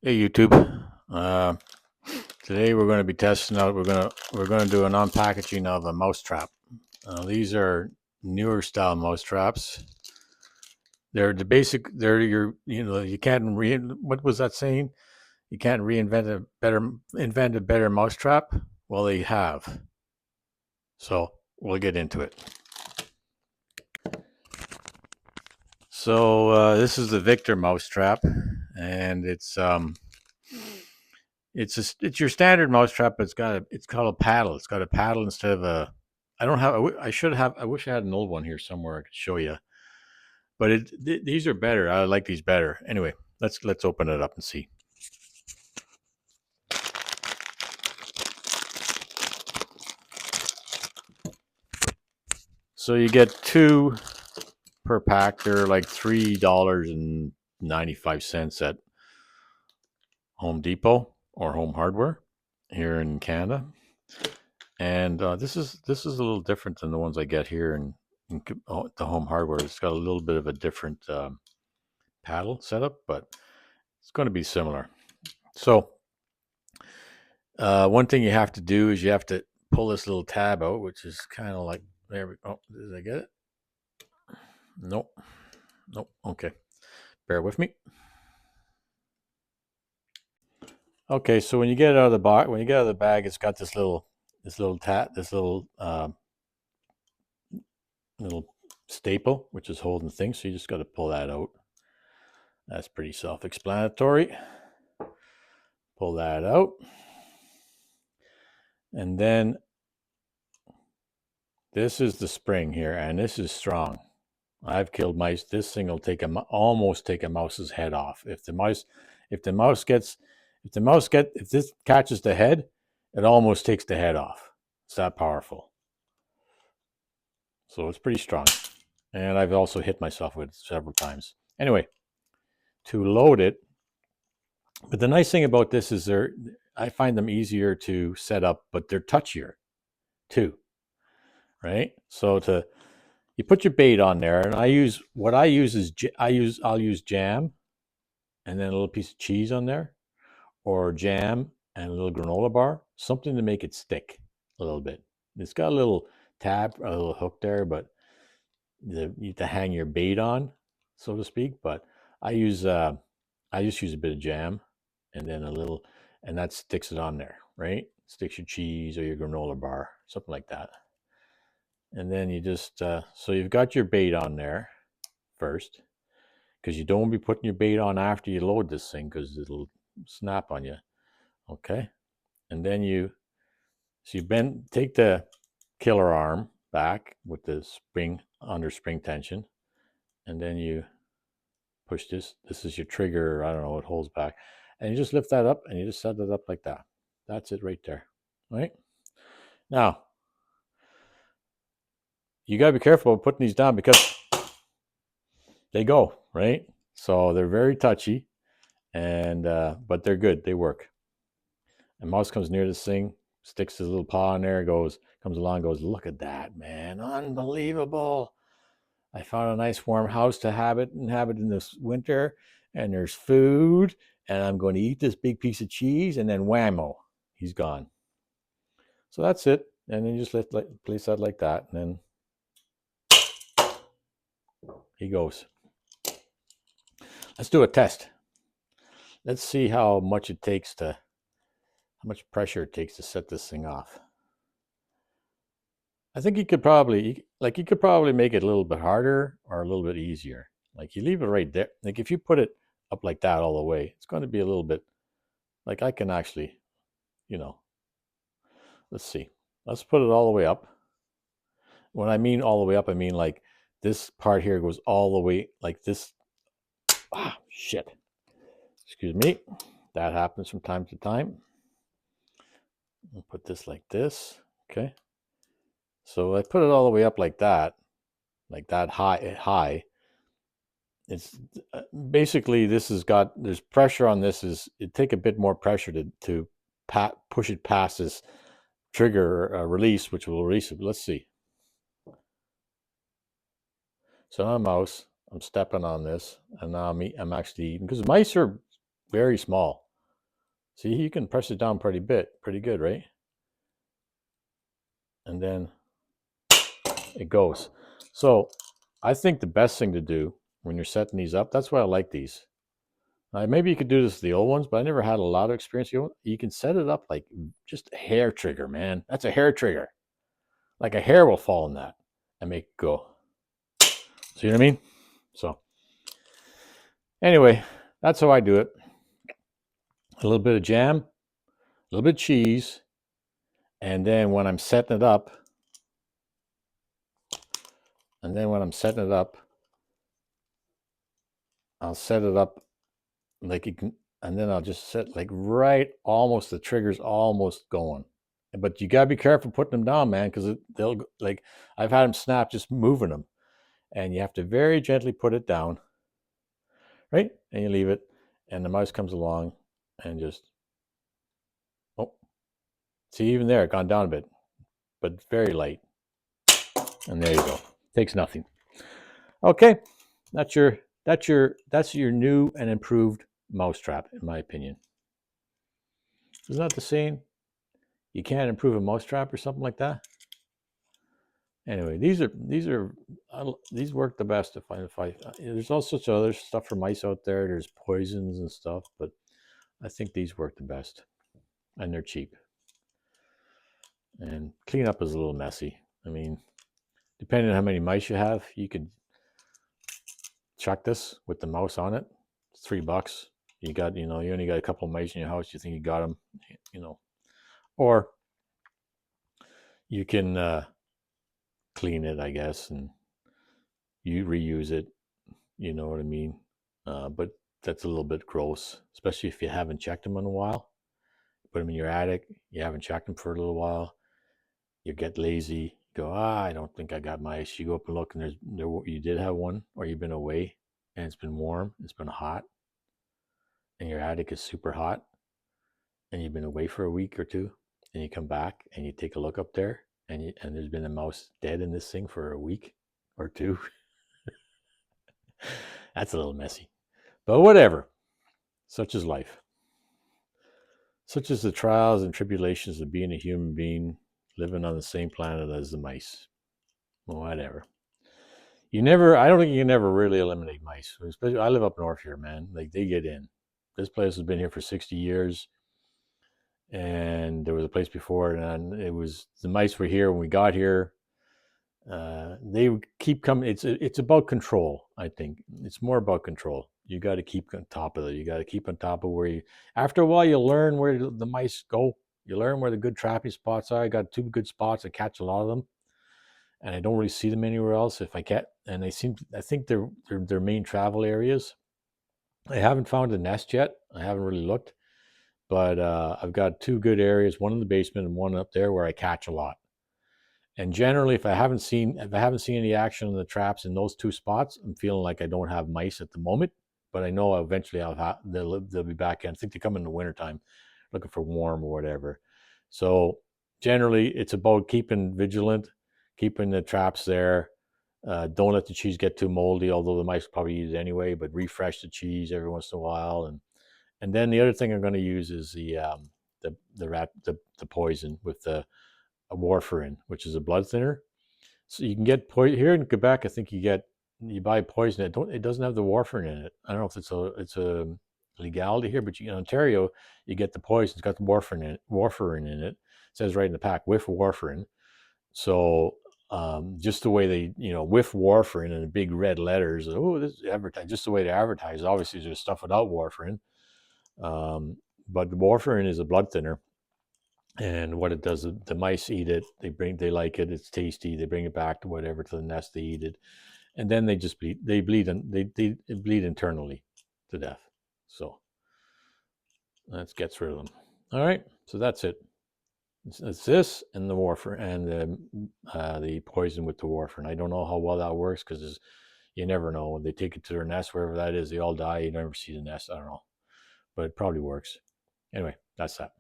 Hey YouTube. Today we're going to be testing out. We're going to do an unpackaging of a mouse trap. These are newer style mouse traps. They're the basic. They're your. You can't What was that saying? You can't invent a better mouse trap. Well, they have. So we'll get into it. So this is the Victor mouse trap, and it's your standard mousetrap, but it's called a paddle. It's got a paddle instead of a. I don't have. I should have. I wish I had an old one here somewhere I could show you. But these are better. I like these better. Anyway, let's open it up and see. So you get two per pack. They're like $3.95 at Home Depot or Home Hardware here in Canada. And this is a little different than the ones I get here in the Home Hardware. It's got a little bit of a different paddle setup, but it's going to be similar. So one thing you have to do is you have to pull this little tab out, which is kind of like, there we go. Did I get it? Nope. Okay, bear with me. Okay, so when you get it out of the box, when you get out of the bag, it's got this little little staple, which is holding things. So you just got to pull that out. That's pretty self-explanatory. Pull that out. And then this is the spring here, and this is strong. I've killed mice. This thing will almost take a mouse's head off. If this catches the head, it almost takes the head off. It's that powerful. So it's pretty strong. And I've also hit myself with it several times. Anyway, to load it, but the nice thing about this is I find them easier to set up, but they're touchier too, right? So you put your bait on there, and I'll use jam and then a little piece of cheese on there, or jam and a little granola bar, something to make it stick a little bit. It's got a little tab, a little hook there, but you have to hang your bait on, so to speak. But I just use a bit of jam and then and that sticks it on there, right? Sticks your cheese or your granola bar, something like that. And then you just, so you've got your bait on there first, because you don't want to be putting your bait on after you load this thing, because it'll snap on you. Okay. And then take the killer arm back with the spring, under spring tension, and then you push this. This is your trigger. I don't know, it holds back. And you just lift that up and you just set it up like that. That's it right there. Right? Now, you got to be careful about putting these down because they go, right? So they're very touchy, and but they're good. They work. And mouse comes near this thing, sticks his little paw in there, comes along, goes, look at that, man, unbelievable. I found a nice warm house to inhabit in this winter, and there's food, and I'm going to eat this big piece of cheese, and then whammo, he's gone. So that's it. And then you just place that like that, and then he goes. Let's do a test. Let's see how much pressure it takes to set this thing off. I think you could probably make it a little bit harder or a little bit easier. Like you leave it right there. Like if you put it up like that all the way, it's going to be a little bit, like I can actually, let's see. Let's put it all the way up. When I mean all the way up, I mean like this part here goes all the way like this. Ah, shit. Excuse me. That happens from time to time. I'll put this like this. Okay. So I put it all the way up like that high. It's basically, there's pressure on this. It take a bit more pressure to push it past this trigger release, which will release it. Let's see. So I'm a mouse. I'm stepping on this, and now I'm actually eating, because mice are very small. See, you can press it down pretty good, right? And then it goes. So I think the best thing to do when you're setting these up, that's why I like these. Maybe you could do this with the old ones, but I never had a lot of experience. You can set it up like just a hair trigger, man. That's a hair trigger. Like a hair will fall in that and make it go. See what I mean? So anyway, that's how I do it. A little bit of jam, a little bit of cheese, and then when I'm setting it up, I'll set it up like you can, and then I'll just set like right almost the trigger's almost going. But you gotta be careful putting them down, man, because they'll like I've had them snap just moving them, and you have to very gently put it down, right? And you leave it, and the mouse comes along and just see, even there it gone down a bit, but very light, and there you go. Takes nothing. Okay, that's your new and improved mousetrap, in my opinion. Isn't that the saying? You can't improve a mousetrap or something like that. Anyway, these work the best. If I there's all sorts of other stuff for mice out there. There's poisons and stuff, but I think these work the best, and they're cheap. And cleanup is a little messy. I mean, depending on how many mice you have, you could chuck this with the mouse on it. It's $3. You got, you only got a couple of mice in your house. You think you got them, or you can clean it, I guess, and you reuse it. You know what I mean? But that's a little bit gross, especially if you haven't checked them in a while. Put them in your attic. You haven't checked them for a little while. You get lazy. Go, I don't think I got mice. You go up and look, and you did have one, or you've been away, and it's been warm. It's been hot, and your attic is super hot, and you've been away for a week or two, and you come back and you take a look up there, and there's been a mouse dead in this thing for a week or two. That's a little messy, but whatever. Such is life. Such as the trials and tribulations of being a human being living on the same planet as the mice. Whatever. I don't think you can ever really eliminate mice. Especially, I live up north here, man. Like, they get in. This place has been here for 60 years. And there was a place before, and it was, the mice were here when we got here. They keep coming. It's about control, I think. It's more about control. You got to keep on top of it. You got to keep on top of after a while, you learn where the mice go. You learn where the good trapping spots are. I got 2 good spots. I catch a lot of them, and I don't really see them anywhere else. If I can, and I think they're their main travel areas. I haven't found a nest yet. I haven't really looked, but I've got 2 good areas, one in the basement and one up there, where I catch a lot. And generally, if I haven't seen any action in the traps in those 2 spots, I'm feeling like I don't have mice at the moment. But I know eventually they'll be back in. I think they come in the wintertime, looking for warm or whatever. So generally, it's about keeping vigilant, keeping the traps there. Don't let the cheese get too moldy, although the mice probably eat it anyway. But refresh the cheese every once in a while, and then the other thing I'm going to use is the poison with the a warfarin, which is a blood thinner. So you can get here in Quebec. I think you buy poison. It doesn't have the warfarin in it. I don't know if it's a legality here, but in Ontario you get the poison. It's got the warfarin in it. It says right in the pack, with warfarin. So just the way they, with warfarin in the big red letters. Oh, this is advertised. Just the way they advertise. Obviously, there's stuff without warfarin. But the warfarin is a blood thinner. And what it does, the mice eat it. They like it. It's tasty. They bring it back to the nest. They eat it, and then they just bleed. They bleed internally to death. So that gets rid of them. All right. So that's it. It's this and the warfarin and the poison with the warfarin. I don't know how well that works, because you never know. When they take it to their nest, wherever that is, they all die. You never see the nest. I don't know, but it probably works. Anyway, that's that.